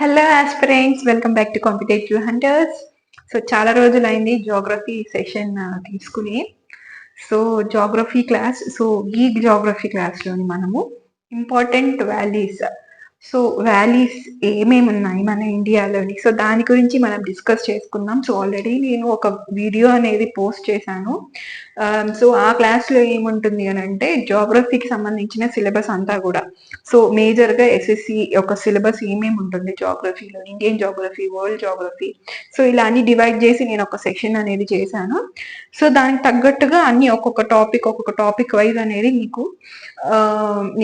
Hello aspirants, welcome back to competitive hunters. So చాలా రోజులైంది geography session తీసుకుని. So geography class, geek geography క్లాస్లోని మనము ఇంపార్టెంట్ వ్యాలీస్, వ్యాలీస్ ఏమేమి ఉన్నాయి మన ఇండియాలోని, సో దాని గురించి మనం డిస్కస్ చేసుకుందాం. సో ఆల్రెడీ నేను ఒక వీడియో అనేది పోస్ట్ చేశాను. సో ఆ క్లాస్లో ఏముంటుంది అని అంటే జాగ్రఫీకి సంబంధించిన సిలబస్ అంతా కూడా, సో మేజర్గా ఎస్ఎస్సి యొక్క సిలబస్ ఏమేమి ఉంటుంది జాగ్రఫీలో, Indian geography, world geography, so ఇలా అన్ని డివైడ్ చేసి నేను ఒక సెక్షన్ అనేది చేశాను. సో దానికి తగ్గట్టుగా అన్ని ఒక్కొక్క టాపిక్ వైజ్ అనేది మీకు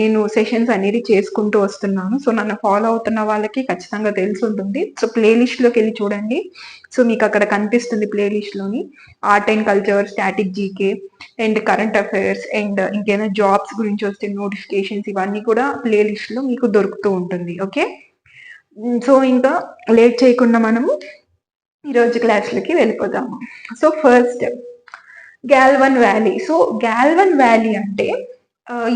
నేను సెషన్స్ అనేది చేసుకుంటూ వస్తున్నాను. సో నన్ను ఫాలో అవుతున్న వాళ్ళకి ఖచ్చితంగా తెలిసి ఉంటుంది. సో ప్లేలిస్ట్లోకి వెళ్ళి చూడండి. సో మీకు అక్కడ కనిపిస్తుంది ప్లేలిస్ట్లోని art and culture, static GK and current affairs and ఇంకేమైనా జాబ్స్ గురించి వస్తే నోటిఫికేషన్స్, ఇవన్నీ కూడా ప్లేలిస్ట్లో మీకు దొరుకుతూ ఉంటుంది. ఓకే, సో ఇంకా లేట్ చేయకుండా మనము ఈరోజు క్లాస్లకి వెళ్ళిపోదాము. So first Galwan valley. So Galwan valley అంటే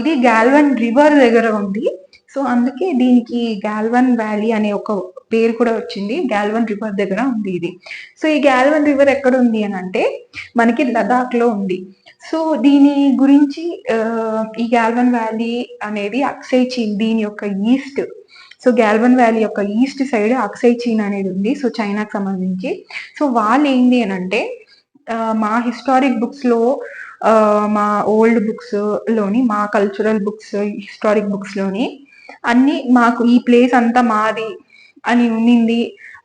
ఇది గాల్వన్ రివర్ దగ్గర ఉంది. సో అందుకే దీనికి గాల్వన్ వ్యాలీ అనే ఒక పేరు కూడా వచ్చింది. గాల్వన్ రివర్ దగ్గర ఉంది ఇది. సో ఈ గాల్వన్ రివర్ ఎక్కడ ఉంది అని అంటే మనకి లదాఖ్ లో ఉంది. సో దీని గురించి ఈ గాల్వన్ వ్యాలీ అనేది అక్సై చీన్, దీని యొక్క ఈస్ట్, సో గాల్వన్ వ్యాలీ యొక్క ఈస్ట్ సైడ్ అక్సై చీన్ అనేది ఉంది. సో చైనాకి సంబంధించి. సో వాళ్ళు ఏంటి అని అంటే మా హిస్టారిక్ బుక్స్ లో, మా ఓల్డ్ బుక్స్ లోని, మా కల్చరల్ బుక్స్, హిస్టారిక్ బుక్స్ లోని అన్ని మాకు ఈ ప్లేస్ అంతా మాది అని ఉన్నింది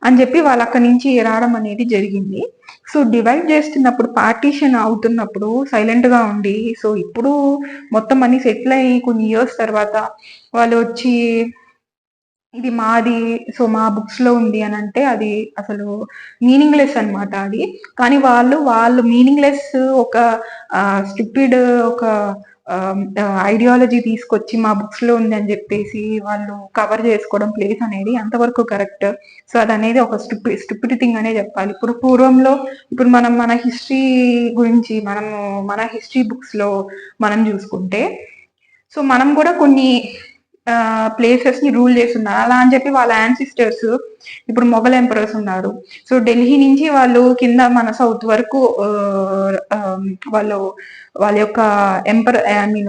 అని చెప్పి వాళ్ళు అక్కడి నుంచి రావడం అనేది జరిగింది. సో డివైడ్ చేస్తున్నప్పుడు, పార్టీషన్ అవుతున్నప్పుడు సైలెంట్ గా ఉండి, సో ఇప్పుడు మొత్తం అన్ని సెటిల్ అయ్యి కొన్ని ఇయర్స్ తర్వాత వాళ్ళు వచ్చి ఇది మాది, సో మా బుక్స్ లో ఉంది అని అంటే అది అసలు మీనింగ్లెస్ అనమాట అది. కానీ వాళ్ళు మీనింగ్లెస్ ఒక స్టూపిడ్ ఒక ఐడియాలజీ తీసుకొచ్చి మా బుక్స్ లో ఉంది అని చెప్పేసి వాళ్ళు కవర్ చేసుకోవడం ప్లేస్ అనేది అంతవరకు కరెక్ట్. సో అది అనేది ఒక స్టూపిడ్ థింగ్ అనే చెప్పాలి. ఇప్పుడు పూర్వంలో, ఇప్పుడు మనం మన హిస్టరీ గురించి మన హిస్టరీ బుక్స్ లో మనం చూసుకుంటే, సో మనం కూడా కొన్ని ప్లేసెస్ ని రూల్ చేస్తున్నారు. అలా అని చెప్పి వాళ్ళ యాన్సిస్టర్స్, ఇప్పుడు మొఘల్ ఎంపరర్స్ ఉన్నారు. సో ఢిల్లీ నుంచి వాళ్ళు కింద మన సౌత్ వరకు వాళ్ళ యొక్క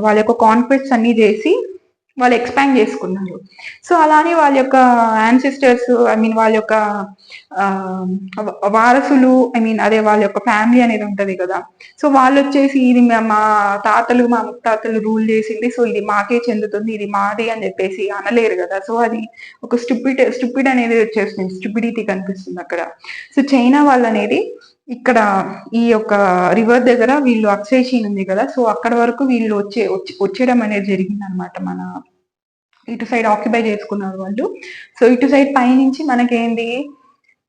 వాళ్ళ యొక్క కాన్క్వెస్ట్స్ అన్ని చేసి వాళ్ళు ఎక్స్పాండ్ చేసుకున్నారు. సో అలానే వాళ్ళ యొక్క యాన్సిస్టర్స్, వాళ్ళ యొక్క వారసులు, అదే వాళ్ళ యొక్క ఫ్యామిలీ అనేది ఉంటది కదా. సో వాళ్ళు వచ్చేసి ఇది మా తాతలు, మా ముత్తాతలు రూల్ చేసింది, సో ఇది మాకే చెందుతుంది, ఇది మాది అని చెప్పేసి అనలేరు కదా. సో అది ఒక స్టూపిడ్ అనేది వచ్చేస్తుంది, స్టూపిడిటీ కనిపిస్తుంది అక్కడ. సో చైనా వాళ్ళు అనేది ఇక్కడ ఈ యొక్క రివర్ దగ్గర వీళ్ళు అక్సై చీన్ ఉంది కదా, సో అక్కడ వరకు వీళ్ళు వచ్చేయడం అనేది జరిగింది అనమాట. మన ఇటు సైడ్ ఆక్యుపై చేసుకున్నారు వాళ్ళు. సో ఇటు సైడ్ పైనుంచి మనకేంది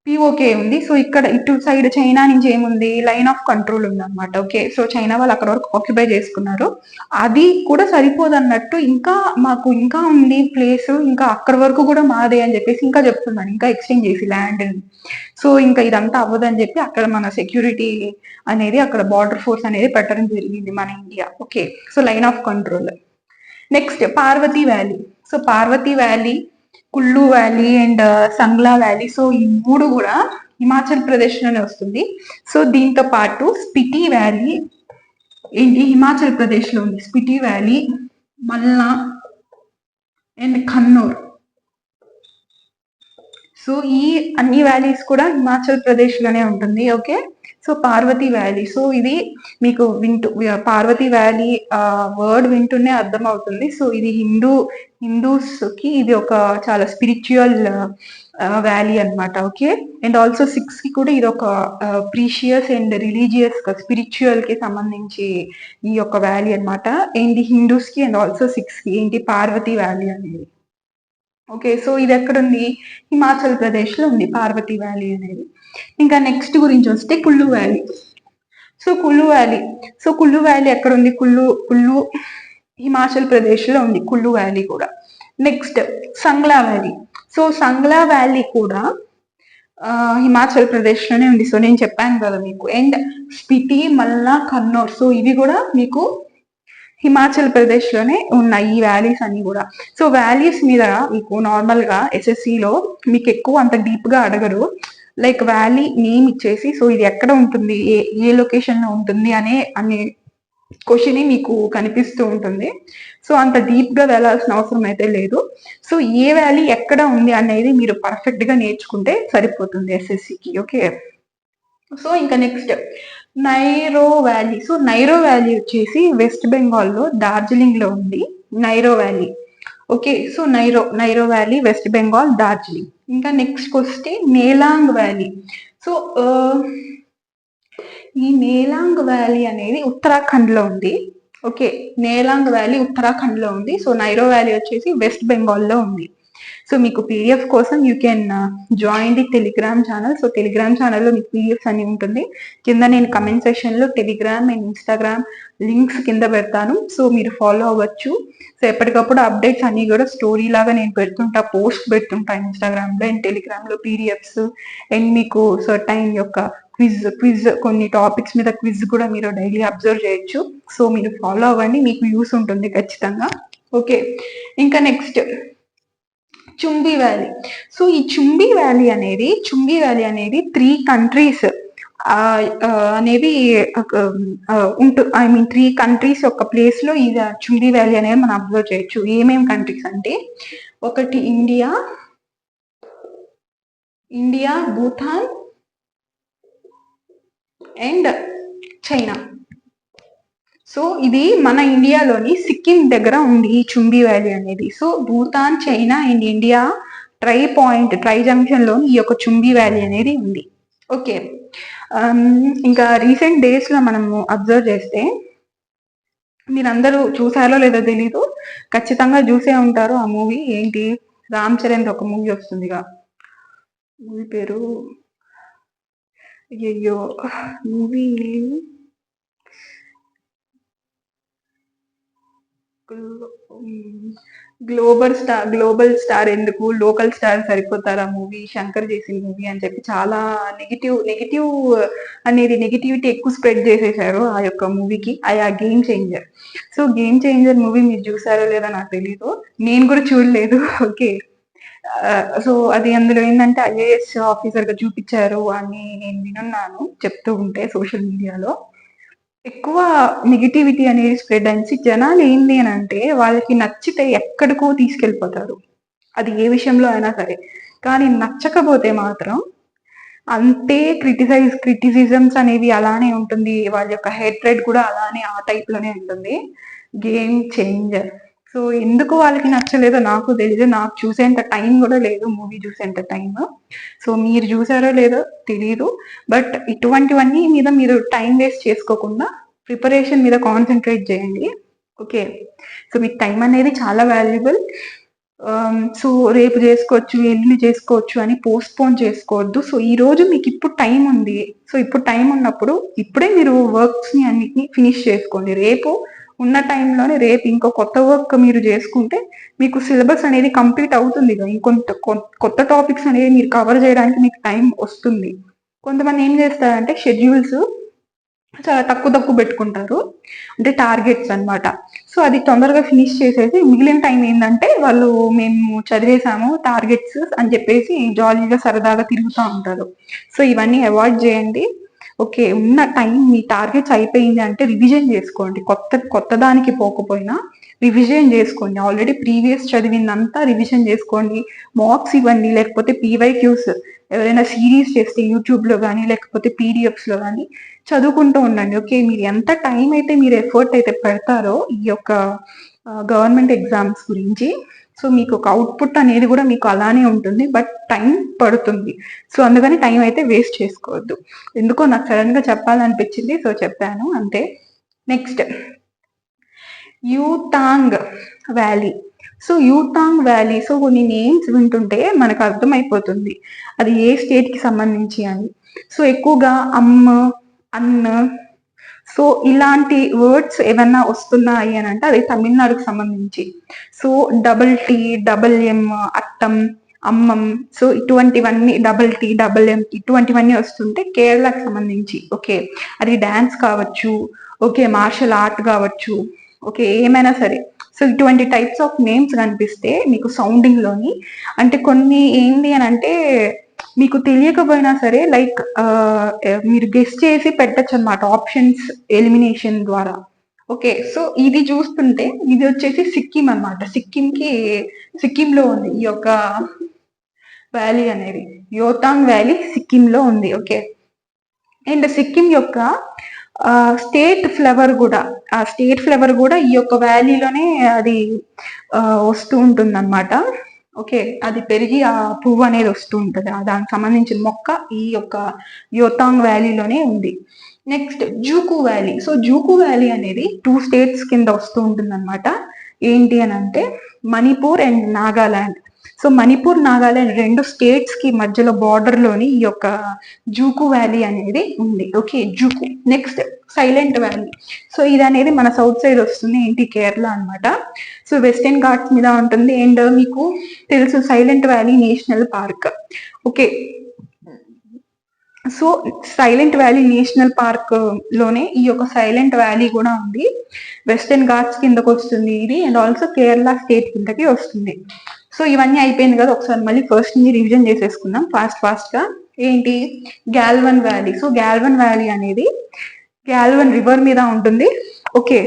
పిఓకే ఉంది. సో ఇక్కడ ఇటు సైడ్ చైనా నుంచి ఏముంది, లైన్ ఆఫ్ కంట్రోల్ ఉంది అనమాట. ఓకే, సో చైనా వాళ్ళు అక్కడ వరకు ఆక్యుపై చేసుకున్నారు. అది కూడా సరిపోదు అన్నట్టు మాకు ఇంకా ఉంది ప్లేస్, ఇంకా అక్కడ వరకు కూడా మాదే అని చెప్పేసి ఇంకా చెప్తున్నాను, ఇంకా ఎక్స్చేంజ్ చేసి ల్యాండ్. సో ఇంకా ఇదంతా అవ్వదని చెప్పి అక్కడ మన సెక్యూరిటీ అనేది, అక్కడ బార్డర్ ఫోర్స్ అనేది పెట్టడం జరిగింది మన India. Okay, so line of control. Next Parvati valley. So Parvati valley, Kullu valley and సంగ్లా valley, so ఈ మూడు కూడా హిమాచల్ ప్రదేశ్ లోనే వస్తుంది. సో దీంతో పాటు స్పిటి వ్యాలీ ఏంటి హిమాచల్ ప్రదేశ్ లో ఉంది. Spiti valley, Malana and Kinnaur. So ఈ అన్ని వ్యాలీస్ కూడా హిమాచల్ ప్రదేశ్ లోనే ఉంటుంది. Okay, so Parvati valley, so ఇది మీకు పార్వతీ వ్యాలీ వర్డ్ వింటూనే అర్థం అవుతుంది. సో ఇది హిందూస్ కి ఇది ఒక చాలా స్పిరిచువల్ వ్యాలీ అనమాట. ఓకే, అండ్ ఆల్సో సిక్స్ కి కూడా ఇది ఒక ప్రీషియస్ అండ్ రిలీజియస్ స్పిరిచువల్ కి సంబంధించి ఈ యొక్క వ్యాలీ అనమాట. అండ్ హిందూస్ కి అండ్ ఆల్సో సిక్స్ కి ఏంటి పార్వతీ వ్యాలీ అనేది. ఓకే, సో ఇది ఎక్కడుంది, హిమాచల్ ప్రదేశ్ లో ఉంది పార్వతీ వ్యాలీ అనేది. ఇంకా నెక్స్ట్ గురించి వస్తే కుల్లు వ్యాలీ. సో కుల్లు వ్యాలీ ఎక్కడ ఉంది, కుల్లు హిమాచల్ ప్రదేశ్ లో ఉంది కుల్లు వ్యాలీ కూడా. Next Sangla valley. So Sangla valley కూడా హిమాచల్ ప్రదేశ్ లోనే ఉంది. సో నేను చెప్పాను కదా మీకు. అండ్ స్పిటి, మల్నా, కన్నౌర్, సో ఇవి కూడా మీకు హిమాచల్ ప్రదేశ్ లోనే ఉన్నాయి ఈ వ్యాలీస్ అన్ని కూడా. సో వ్యాలీస్ మీద మీకు నార్మల్ గా ఎస్ఎస్సిలో మీకు ఎక్కువ అంత డీప్ గా అడగరు. లైక్ వ్యాలీ నేమ్ ఇచ్చేసి సో ఇది ఎక్కడ ఉంటుంది, ఏ ఏ లొకేషన్ లో ఉంటుంది అనే క్వశ్చన్ మీకు కనిపిస్తూ ఉంటుంది. సో అంత డీప్ గా వెళ్ళాల్సిన అవసరం అయితే లేదు. సో ఏ వ్యాలీ ఎక్కడ ఉంది అనేది మీరు పర్ఫెక్ట్ గా నేర్చుకుంటే సరిపోతుంది ఎస్ఎస్సికి. ఓకే, సో ఇంకా next Neora valley. So Neora valley వచ్చేసి వెస్ట్ బెంగాల్ లో డార్జిలింగ్ లో ఉంది Neora valley. Okay, so Neora valley West Bengal Darjeeling. ఇంకా నెక్స్ట్ వస్తే నేలాంగ్ వ్యాలీ. సో ఈ నేలాంగ్ వ్యాలీ అనేది ఉత్తరాఖండ్ లో ఉంది. ఓకే, నేలాంగ్ వ్యాలీ ఉత్తరాఖండ్ లో ఉంది. సో నైరో వ్యాలీ వచ్చేసి వెస్ట్ బెంగాల్ లో ఉంది. సో మీకు పీడిఎఫ్ కోసం you can join the Telegram channel. So Telegram ఛానల్లో మీకు పీడిఎఫ్స్ అని ఉంటుంది. కింద నేను కమెంట్ సెక్షన్ లో టెలిగ్రామ్ అండ్ ఇన్స్టాగ్రామ్ లింక్స్ కింద పెడతాను. సో మీరు ఫాలో అవ్వచ్చు. సో ఎప్పటికప్పుడు అప్డేట్స్ అన్ని కూడా స్టోరీ లాగా నేను పెడుతుంటా, పోస్ట్ పెడుతుంటా ఇన్స్టాగ్రామ్ లో అండ్ టెలిగ్రామ్ లో పీడిఎఫ్స్. అండ్ మీకు సర్టైన్ యొక్క క్విజ్ కొన్ని టాపిక్స్ మీద క్విజ్ కూడా మీరు డైలీ అబ్జర్వ్ చేయొచ్చు. సో మీరు ఫాలో అవ్వండి, మీకు యూస్ ఉంటుంది ఖచ్చితంగా. ఓకే, ఇంకా నెక్స్ట్ చుంబి వ్యాలీ. సో ఈ చుంబి వ్యాలీ అనేది 3 కంట్రీస్ అనేవి ఐ మీన్ 3 కంట్రీస్ ఒక ప్లేస్ లో ఈ చుంబి వ్యాలీ అనేది మనం అబ్జర్వ్ చేయొచ్చు. ఏమేం కంట్రీస్ అంటే ఒకటి India, Bhutan and China. So ఇది మన ఇండియాలోని సిక్కిం దగ్గర ఉంది ఈ చుంబి వ్యాలీ అనేది. So Bhutan, China and India tri junction లోని ఈ యొక్క చుంబి వ్యాలీ అనేది ఉంది. ఓకే, ఇంకా రీసెంట్ డేస్ లో మనము అబ్జర్వ్ చేస్తే మీరందరూ చూసారో లేదో తెలీదు, ఖచ్చితంగా చూసే ఉంటారు ఆ మూవీ. ఏంటి, రామ్ చరణ్ ఒక మూవీ వస్తుందిగా, మూవీ పేరు అయ్యో మూవీ గ్లోబల్ స్టార్ ఎందుకు, లోకల్ స్టార్ సరిపోతారు ఆ మూవీ, శంకర్ చేసిన మూవీ అని చెప్పి చాలా నెగిటివ్ అనేది నెగిటివిటీ ఎక్కువ స్ప్రెడ్ చేసేసారు ఆ యొక్క మూవీకి. ఆ game changer. So game changer movie మీరు చూసారో లేదో నాకు తెలీదు, నేను కూడా చూడలేదు. ఓకే, సో అది అందులో ఏంటంటే ఐఏఎస్ ఆఫీసర్ గా చూపించారు అని నేను వినున్నాను చెప్తూ ఉంటే సోషల్ మీడియాలో. ఎక్కువ నెగిటివిటీ అనేది స్ప్రెడ్ అయింది. జనాలు ఏంటి అని అంటే వాళ్ళకి నచ్చితే ఎక్కడికో తీసుకెళ్ళిపోతారు, అది ఏ విషయంలో అయినా సరే. కానీ నచ్చకపోతే మాత్రం అంతే క్రిటిసిజమ్స్ అనేవి అలానే ఉంటుంది, వాళ్ళ యొక్క హేట్రెడ్ కూడా అలానే ఆ టైప్ లోనే ఉంటుంది. Game changer. సో ఎందుకు వాళ్ళకి నచ్చలేదో నాకు తెలియదు, నాకు చూసేంత టైం కూడా లేదు, మూవీ చూసేంత టైం. సో మీరు చూసారో లేదో తెలీదు, బట్ ఇటువంటివన్నీ మీద మీరు టైం వేస్ట్ చేసుకోకుండా ప్రిపరేషన్ మీద కాన్సన్ట్రేట్ చేయండి. ఓకే, సో మీకు టైం అనేది చాలా వాల్యుబుల్. సో రేపు చేసుకోవచ్చు, ఎల్లుండి చేసుకోవచ్చు అని పోస్ట్పోన్ చేసుకోవద్దు. సో ఈ రోజు మీకు ఇప్పుడు టైం ఉంది. సో ఇప్పుడు టైం ఉన్నప్పుడు ఇప్పుడే మీరు వర్క్స్ ని అన్నిటిని ఫినిష్ చేసుకోండి. రేపు ఉన్న టైంలోనే రేపు ఇంకో కొత్త వర్క్ మీరు చేసుకుంటే మీకు సిలబస్ అనేది కంప్లీట్ అవుతుంది. ఇంకొంత కొత్త టాపిక్స్ అనేది మీరు కవర్ చేయడానికి మీకు టైం వస్తుంది. కొంతమంది ఏం చేస్తారంటే షెడ్యూల్స్ చాలా తక్కువ పెట్టుకుంటారు, అంటే టార్గెట్స్ అన్నమాట. సో అది తొందరగా ఫినిష్ చేసేసి మిగిలిన టైం ఏంటంటే వాళ్ళు మేము చదివేసాము టార్గెట్స్ అని చెప్పేసి జాలీగా సరదాగా తిరుగుతూ ఉంటారు. సో ఇవన్నీ అవాయిడ్ చేయండి. ఓకే, ఉన్న టైం మీ టార్గెట్స్ అయిపోయింది అంటే రివిజన్ చేసుకోండి. కొత్త దానికి పోకపోయినా రివిజన్ చేసుకోండి. ఆల్రెడీ ప్రీవియస్ చదివిందంతా రివిజన్ చేసుకోండి. మార్క్స్ ఇవ్వండి, లేకపోతే పీవైక్యూస్ ఎవరైనా సిరీస్ చేస్తే యూట్యూబ్ లో కానీ లేకపోతే పీడిఎఫ్స్ లో కానీ చదువుకుంటూ ఉండండి. ఓకే, మీరు ఎంత టైం అయితే మీరు ఎఫర్ట్ అయితే పెడతారో ఈ యొక్క గవర్నమెంట్ ఎగ్జామ్స్ గురించి, సో మీకు ఒక అవుట్పుట్ అనేది కూడా మీకు అలానే ఉంటుంది, బట్ టైం పడుతుంది. సో అందుకని టైం అయితే వేస్ట్ చేసుకోవద్దు. ఎందుకో నాకు సడన్ గా చెప్పాలనిపించింది, సో చెప్పాను అంతే. Next Yumthang valley. So Yumthang valley, so కొన్ని నేమ్స్ వింటుంటే మనకు అర్థమైపోతుంది అది ఏ స్టేట్ కి సంబంధించి అని. సో ఎక్కువగా అన్న, సో ఇలాంటి వర్డ్స్ ఏమన్నా వస్తున్నాయి అని అంటే అది తమిళనాడుకు సంబంధించి. సో DT, అట్టం, అమ్మం, సో ఇటువంటివన్నీ DT, ఇటువంటివన్నీ వస్తుంటే కేరళకు సంబంధించి. ఓకే, అది డాన్స్ కావచ్చు, ఓకే మార్షల్ ఆర్ట్ కావచ్చు, ఓకే, ఏమైనా సరే. సో ఇటువంటి టైప్స్ ఆఫ్ నేమ్స్ కనిపిస్తే మీకు సౌండింగ్ లోని, అంటే కొన్ని ఏంటి అని అంటే మీకు తెలియకపోయినా సరే లైక్ మీరు గెస్ట్ చేసి పెట్టచ్చు అనమాట, ఆప్షన్స్ ఎలిమినేషన్ ద్వారా. ఓకే, సో ఇది చూస్తుంటే ఇది వచ్చేసి సిక్కిం అనమాట. సిక్కింలో ఉంది ఈ యొక్క వ్యాలీ అనేది. యోతాంగ్ వ్యాలీ సిక్కిం లో ఉంది. ఓకే, అండ్ సిక్కిం యొక్క స్టేట్ ఫ్లవర్ కూడా, ఆ స్టేట్ ఫ్లవర్ కూడా ఈ యొక్క వ్యాలీలోనే అది వస్తూ ఉంటుంది అనమాట. ఓకే, అది పెరిగి ఆ పువ్వు అనేది వస్తూ ఉంటుంది. దానికి సంబంధించిన మొక్క ఈ యొక్క యోతాంగ్ వ్యాలీలోనే ఉంది. Next Dzukou valley. So Dzukou valley అనేది 2 స్టేట్స్ కింద వస్తూ ఉంటుంది అనమాట. ఏంటి అని అంటే Manipur and Nagaland. So Manipur Nagaland 2 states కి మధ్యలో బార్డర్ లోని ఈ యొక్క జూకు వ్యాలీ అనేది ఉంది. Okay, Dzukou. Next silent valley. So ఇది అనేది మన సౌత్ సైడ్ వస్తుంది, ఏంటి కేరళ అనమాట. సో వెస్టర్న్ ఘాట్స్ మీద ఉంటుంది. అండ్ మీకు తెలుసు silent valley national park. Okay, so silent valley national park లోనే ఈ యొక్క సైలెంట్ వ్యాలీ కూడా ఉంది. వెస్టర్న్ ఘాట్స్ కిందకి వస్తుంది ఇది, అండ్ ఆల్సో కేరళ స్టేట్ కిందకి వస్తుంది. సో ఇవన్నీ అయిపోయింది కదా, ఒకసారి మళ్ళీ ఫస్ట్ ని రివిజన్ చేసేసుకుందాం ఫాస్ట్ గా. ఏంటి Galwan valley. So Galwan valley అనేది గాల్వన్ రివర్ మీద ఉంటుంది. ఓకే,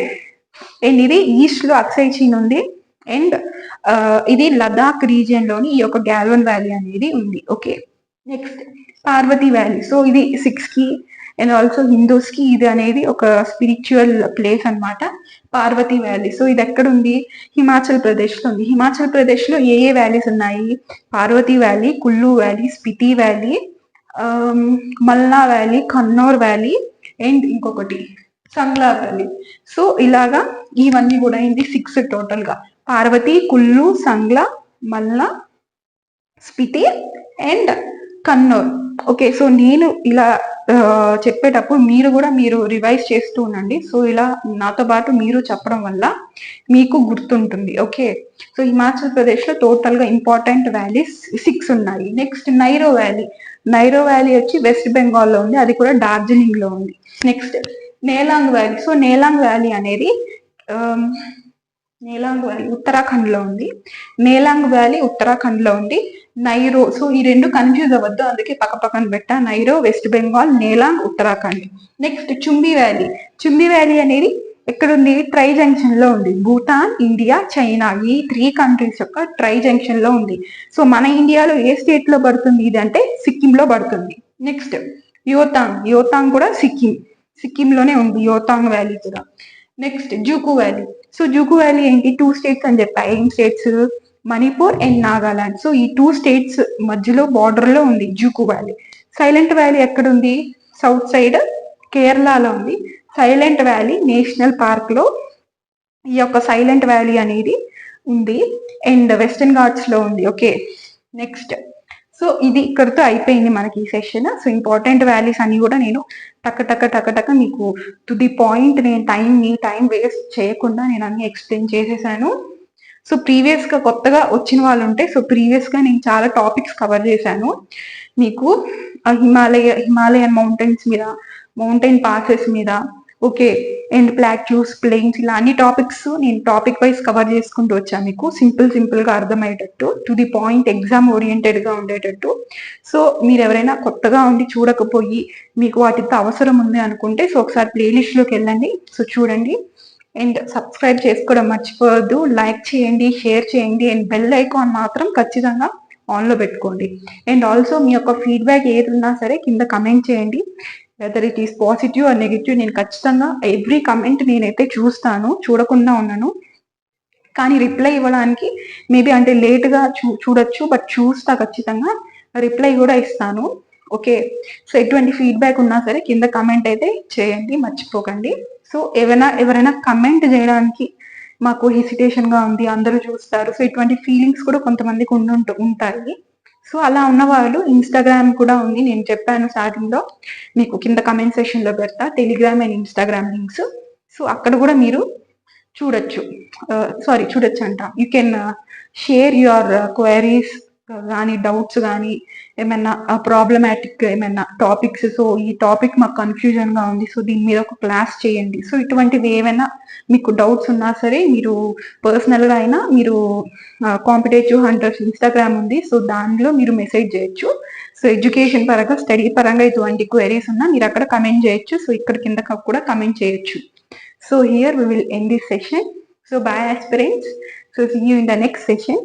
అండ్ ఇది ఈస్ట్ లో అక్సై చీన్ ఉంది, అండ్ ఇది లదాఖ్ రీజియన్ లోని ఈ యొక్క గాల్వన్ వ్యాలీ అనేది ఉంది. Okay, next Parvati valley. So ఇది సిక్స్ కి అండ్ ఆల్సో హిందూస్ కి ఇది అనేది ఒక స్పిరిచువల్ ప్లేస్ అనమాట, పార్వతి వ్యాలీ. సో ఇది ఎక్కడ ఉంది? హిమాచల్ ప్రదేశ్ లో ఉంది. హిమాచల్ ప్రదేశ్ లో ఏ వ్యాలీస్ ఉన్నాయి? Parvati valley, Kullu valley, Spiti valley, Malana valley, Kinnaur valley, and ఇంకొకటి సంగ్లా వ్యాలీ. సో ఇలాగా ఇవన్నీ కూడా ఏంటి 6 టోటల్ గా: Parvati, Kullu, Sangla, Malana, Spiti and Kinnaur. Okay, so నేను ఇలా చెప్పేటప్పుడు మీరు రివైజ్ చేస్తూ ఉండండి. సో ఇలా నాతో పాటు మీరు చెప్పడం వల్ల మీకు గుర్తుంటుంది. ఓకే, సో హిమాచల్ ప్రదేశ్ లో టోటల్ గా ఇంపార్టెంట్ వ్యాలీస్ 6 ఉన్నాయి. Next Neora valley. Neora valley వచ్చి వెస్ట్ బెంగాల్ లో ఉంది, అది కూడా డార్జిలింగ్ లో ఉంది. Next Nelang valley. So Nelang valley అనేది ఉత్తరాఖండ్ లో ఉంది. నేలాంగ్ వ్యాలీ ఉత్తరాఖండ్ లో ఉంది. నైరో, సో ఈ రెండు కన్ఫ్యూజ్ అవ్వద్దు, అందుకే పక్కన పెట్టా. Neora West Bengal, Nelang Uttarakhand. Next Chumbi valley. Chumbi valley అనేది ఎక్కడుంది? ట్రై జంక్షన్ లో ఉంది. భూటాన్, ఇండియా, చైనా ఈ 3 కంట్రీస్ యొక్క ట్రై జంక్షన్ లో ఉంది. సో మన ఇండియాలో ఏ స్టేట్ లో పడుతుంది ఇది అంటే సిక్కిం లో పడుతుంది. నెక్స్ట్ యోతాంగ్ కూడా సిక్కిం లోనే ఉంది, యోతాంగ్ వ్యాలీ కూడా. Next Dzukou valley. So Dzukou valley ఏంటి? 2 స్టేట్స్ అని చెప్పా. ఏం states? Manipur and Nagaland. So ఈ 2 స్టేట్స్ మధ్యలో బార్డర్ లో ఉంది జూకు వ్యాలీ. సైలెంట్ వ్యాలీ ఎక్కడ ఉంది? సౌత్ సైడ్ కేరళలో ఉంది. సైలెంట్ వ్యాలీ నేషనల్ పార్క్ లో ఈ యొక్క సైలెంట్ వ్యాలీ అనేది ఉంది, అండ్ వెస్టర్న్ ఘాట్స్ లో ఉంది. ఓకే, నెక్స్ట్ సో ఇది ఇక్కడితో అయిపోయింది మనకి ఈ సెషన్. సో ఇంపార్టెంట్ వ్యాలీస్ అన్ని కూడా నేను టక మీకు టు ది పాయింట్, నేను టైం వేస్ట్ చేయకుండా నేను అన్ని ఎక్స్ప్లెయిన్ చేసేసాను. సో ప్రీవియస్ గా కొత్తగా వచ్చిన వాళ్ళు ఉంటే, సో ప్రీవియస్ గా నేను చాలా టాపిక్స్ కవర్ చేశాను మీకు. హిమాలయన్ మౌంటైన్స్ మీద, మౌంటైన్ పాసెస్ మీద, ఓకే, అండ్ ప్లాట్యూస్, ప్లెయిన్స్, ఇలా అన్ని టాపిక్స్ నేను టాపిక్ వైజ్ కవర్ చేసుకుంటూ వచ్చాను మీకు. సింపుల్ గా అర్థమయ్యేటట్టు, to the point, exam oriented గా ఉండేటట్టు. సో మీరు ఎవరైనా కొత్తగా ఉండి చూడకపోయి మీకు వాటితో అవసరం ఉంది అనుకుంటే, సో ఒకసారి ప్లేలిస్ట్ లోకి వెళ్ళండి, సో చూడండి. అండ్ సబ్స్క్రైబ్ చేసుకోవడం మర్చిపోవద్దు. లైక్ చేయండి, షేర్ చేయండి, అండ్ బెల్ ఐకాన్ మాత్రం ఖచ్చితంగా ఆన్లో పెట్టుకోండి. అండ్ ఆల్సో మీ యొక్క ఫీడ్బ్యాక్ ఏది ఉన్నా సరే కింద కమెంట్ చేయండి, whether it is positive or negative. నేను ఖచ్చితంగా ఎవ్రీ కమెంట్ నేనైతే చూస్తాను, చూడకుండా ఉన్నాను. కానీ రిప్లై ఇవ్వడానికి మేబీ అంటే లేట్గా చూడొచ్చు, బట్ చూస్తా, ఖచ్చితంగా రిప్లై కూడా ఇస్తాను. ఓకే, సో ఎటువంటి ఫీడ్బ్యాక్ ఉన్నా సరే కింద కమెంట్ అయితే చేయండి, మర్చిపోకండి. సో ఎవరైనా కమెంట్ చేయడానికి మాకు హెసిటేషన్ గా ఉంది, అందరూ చూస్తారు, సో ఇటువంటి ఫీలింగ్స్ కూడా కొంతమందికి ఉంటాయి. సో అలా ఉన్న వాళ్ళు ఇన్స్టాగ్రామ్ కూడా ఉంది, నేను చెప్పాను స్టార్టింగ్ లో, మీకు కింద కమెంట్ సెషన్ లో పెడతా Telegram and Instagram links. So అక్కడ కూడా మీరు చూడొచ్చు అంట. You can share your queries కానీ డౌట్స్ కానీ ఏమైనా ప్రాబ్లమాటిక్ ఏమైనా టాపిక్స్, సో ఈ టాపిక్ మాకు కన్ఫ్యూజన్ గా ఉంది, సో దీని మీద ఒక క్లాస్ చేయండి, సో ఇటువంటివి ఏమైనా మీకు డౌట్స్ ఉన్నా సరే మీరు పర్సనల్ గా అయినా మీరు కాంపిటేటివ్ హంటర్స్ ఇన్స్టాగ్రామ్ ఉంది, సో దానిలో మీరు మెసేజ్ చేయొచ్చు. సో ఎడ్యుకేషన్ పరంగా స్టడీ పరంగా ఎటువంటి క్వైరీస్ ఉన్నా మీరు అక్కడ కమెంట్ చేయొచ్చు. సో ఇక్కడ కింద కూడా కమెంట్ చేయొచ్చు. So here we will end this session. So bye aspirants. So see you in the next session.